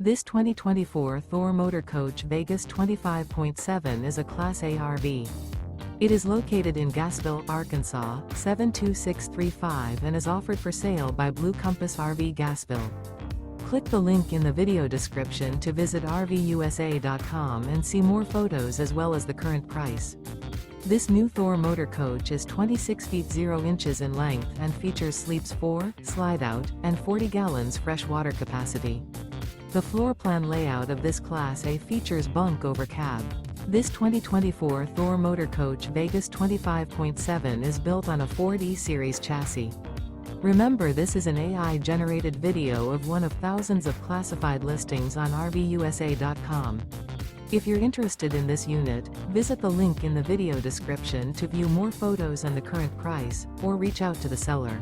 This 2024 Thor Motor Coach Vegas 25.7 is a Class A RV. It is located in Gassville, Arkansas, 72635 and is offered for sale by Blue Compass RV Gassville. Click the link in the video description to visit RVUSA.com and see more photos as well as the current price. This new Thor Motor Coach is 26 feet 0 inches in length and features sleeps 4, slide-out, and 40 gallons fresh water capacity. The floor plan layout of this Class A features bunk over cab. This 2024 Thor Motor Coach Vegas 25.7 is built on a 4D series chassis. Remember, this is an AI-generated video of one of thousands of classified listings on RVUSA.com. If you're interested in this unit, visit the link in the video description to view more photos and the current price, or reach out to the seller.